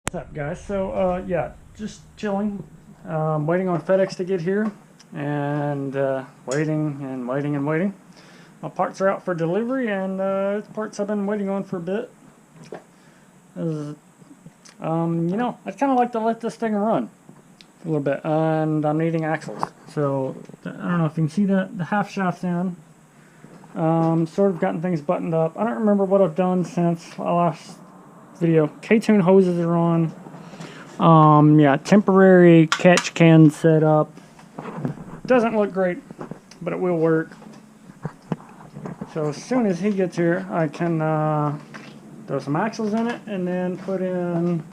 What's up, guys? So yeah, just chilling, waiting on FedEx to get here, and waiting. My parts are out for delivery, and parts I've been waiting on for a bit. You know, I'd kind of like to let this thing run a little bit, and I'm needing axles. So I don't know if you can see that the half shaft's in. Sort of gotten things buttoned up. I don't remember what I've done since our last video. K-tune hoses are on. Yeah, temporary catch can setup. Doesn't look great, but it will work. So as soon as he gets here, I can throw some axles in it and then put in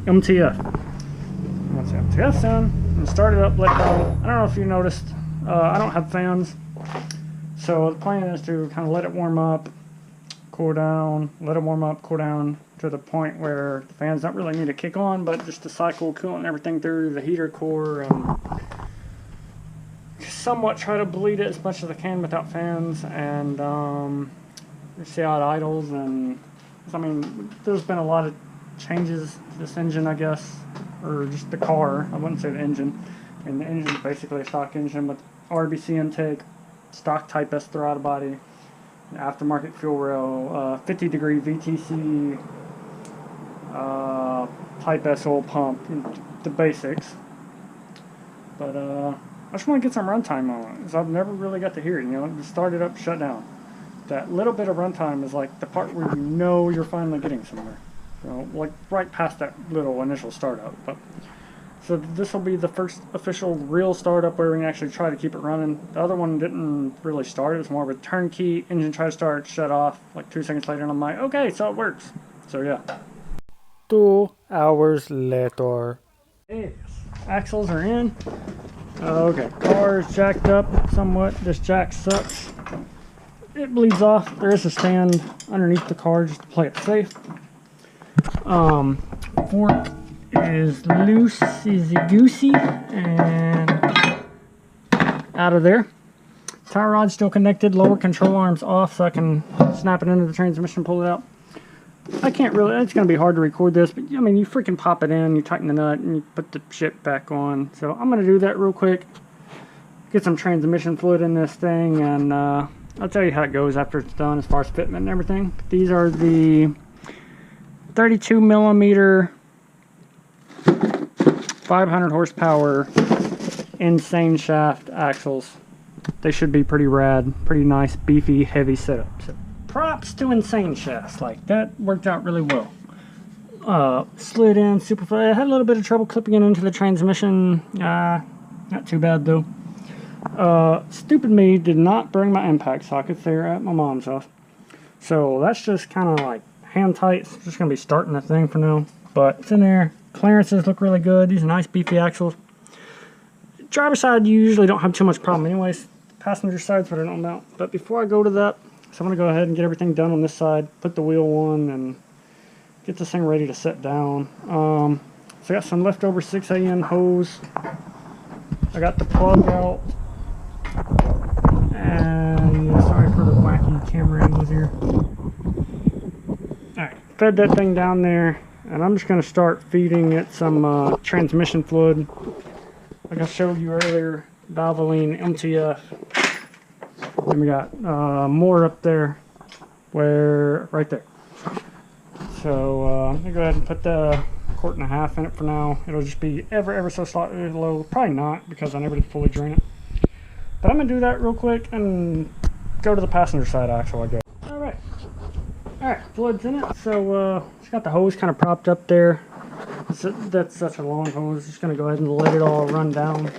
MTF. Once the MTF's in, and start it up, let go. I don't know if you noticed, I don't have fans. So the plan is to kind of let it warm up, cool down, let it warm up, cool down to the point where the fans don't really need to kick on, but just to cycle coolant and everything through the heater core, and somewhat try to bleed it as much as I can without fans, and see how it idles. And I mean, there's been a lot of changes to this engine, I guess, or just the car. I wouldn't say the engine. And the engine is basically a stock engine with RBC intake, stock Type S throttle body, aftermarket fuel rail, 50 degree VTC, Type S oil pump, the basics. But I just want to get some runtime on it, because I've never really got to hear it. You know, just start it up, shut down. That little bit of runtime is like the part where you know you're finally getting somewhere. So, like right past that little initial startup. But so this will be the first official real startup where we can actually try to keep it running. The other one didn't really start. It was more of a turnkey engine, try to start, shut off. Like 2 seconds later, and I'm like, okay, so it works. So yeah. 2 hours later. Yes, axles are in. Okay, car is jacked up somewhat. This jack sucks. It bleeds off. There is a stand underneath the car just to play it safe. Fork is loosey-goosey and out of there. Tie rod's still connected. Lower control arm's off, so I can snap it into the transmission, pull it out. I can't really, it's going to be hard to record this, but I mean, you freaking pop it in, you tighten the nut, and you put the shit back on. So I'm going to do that real quick. Get some transmission fluid in this thing, and I'll tell you how it goes after it's done as far as fitment and everything. These are the 32 millimeter 500 horsepower insane shaft axles. They should be pretty rad, pretty nice, beefy, heavy setup. So props to insane shafts. Like that worked out really well. Slid in super fast. I had a little bit of trouble clipping it into the transmission. Not too bad though. Stupid me did not bring my impact sockets there at my mom's house. So that's just kind of like hand tight. It's just going to be starting the thing for now. But it's in there. Clearances look really good. These are nice beefy axles. Driver's side, you usually don't have too much problem anyways. Passenger side's what I don't about. But before I go to that, so I'm going to go ahead and get everything done on this side. Put the wheel on and get this thing ready to set down. So I got some leftover 6AN hose. I got the plug out. And sorry for the wacky camera angles here. Alright, fed that thing down there, and I'm just going to start feeding it some transmission fluid. Like I showed you earlier, Valvoline MTF. And we got more up there, right there. So I'm going to go ahead and put the 1.5 quart in it for now. It'll just be ever so slightly low. Probably not, because I never did fully drain it. But I'm going to do that real quick and go to the passenger side axle, I guess. Alright, fluid's in it. So it's got the hose kind of propped up there. That's such a long hose. Just going to go ahead and let it all run down.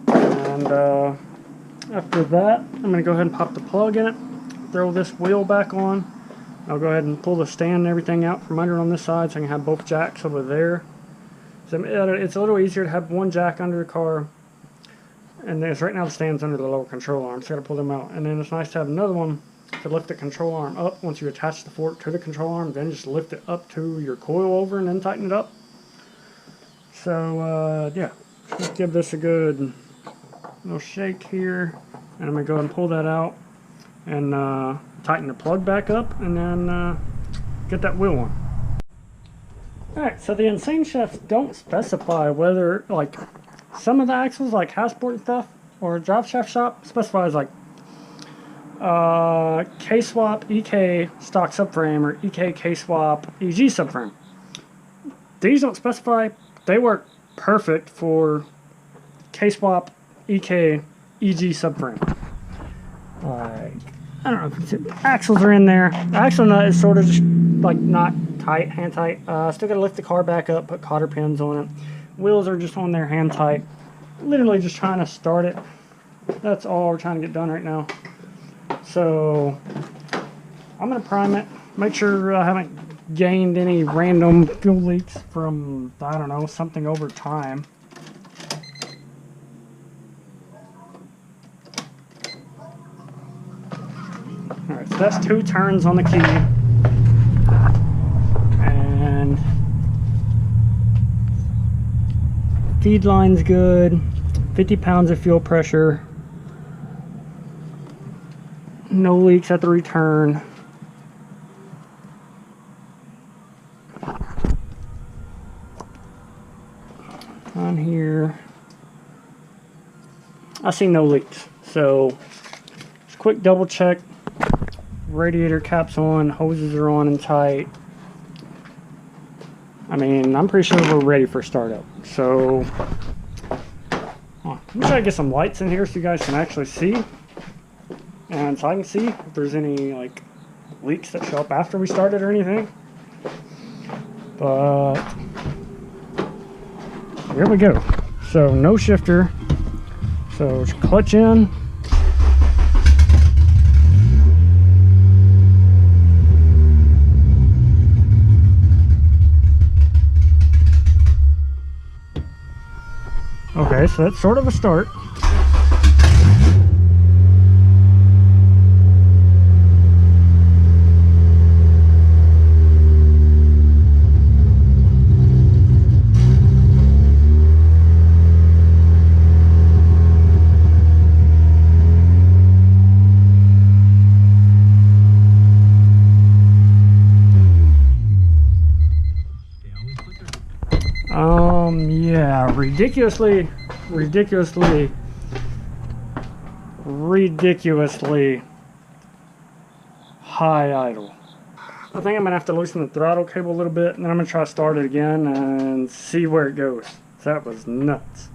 And after that, I'm going to go ahead and pop the plug in it. Throw this wheel back on. I'll go ahead and pull the stand and everything out from under on this side so I can have both jacks over there. So it's a little easier to have one jack under the car. And right now the stand's under the lower control arm, so I gotta pull them out. And then it's nice to have another one to lift the control arm up once you attach the fork to the control arm, then just lift it up to your coil over and then tighten it up. So yeah, just give this a good little shake here, and I'm gonna go ahead and pull that out and tighten the plug back up, and then get that wheel on. Alright, so the Insane Chefs don't specify whether, like, some of the axles, like Hassport and stuff, or Drive Shaft Shop, specifies, like, K-Swap EK stock subframe or EK K-Swap EG subframe. These don't specify. They work perfect for K-Swap EK EG subframe. Like, I don't know if you see, the axles are in there. The axle nut is sort of just like not tight, hand tight. Still got to lift the car back up, put cotter pins on it. Wheels are just on there, hand tight. Literally just trying to start it. That's all we're trying to get done right now. So I'm going to prime it. Make sure I haven't gained any random fuel leaks from, I don't know, something over time. Alright, so that's 2 turns on the key. And feed line's good. 50 pounds of fuel pressure. No leaks at the return. On here, I see no leaks. So just quick double check. Radiator cap's on, hoses are on and tight. I mean, I'm pretty sure we're ready for startup. So I'm gonna try to get some lights in here so you guys can actually see, and so I can see if there's any like leaks that show up after we started or anything. But here we go. So no shifter. So clutch in. Okay, so that's sort of a start. Yeah, ridiculously high idle. I think I'm gonna have to loosen the throttle cable a little bit, and then I'm gonna try to start it again and see where it goes. That was nuts.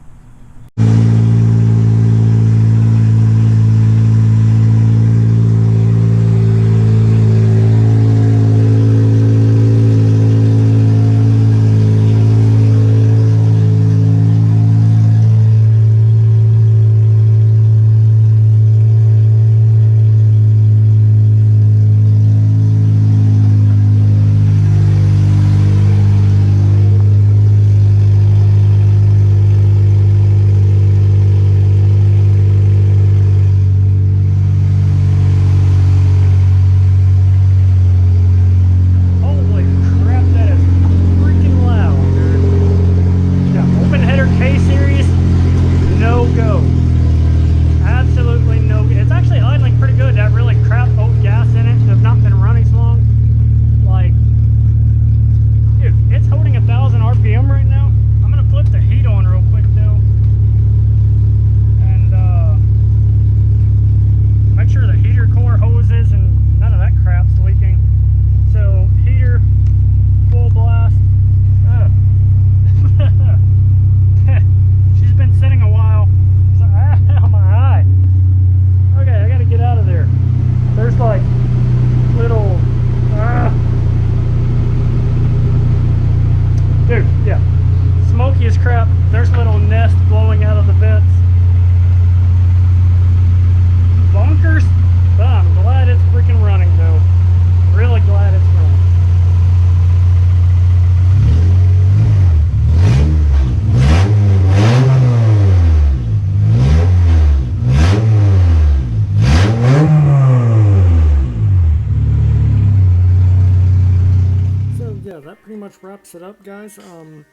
Wraps it up, guys.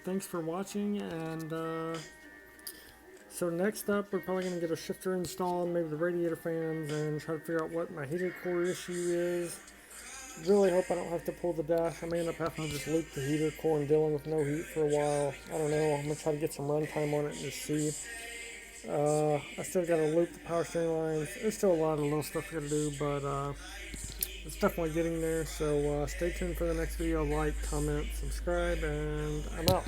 Thanks for watching, and so next up we're probably going to get a shifter installed, maybe the radiator fans, and try to figure out what my heater core issue is. Really hope I don't have to pull the dash. I may end up having to just loop the heater core and dealing with no heat for a while. I don't know. I'm going to try to get some runtime on it and just see. I still got to loop the power steering lines. There's still a lot of little stuff I got to do, but it's definitely getting there. So stay tuned for the next video. Like, comment, subscribe, and I'm out.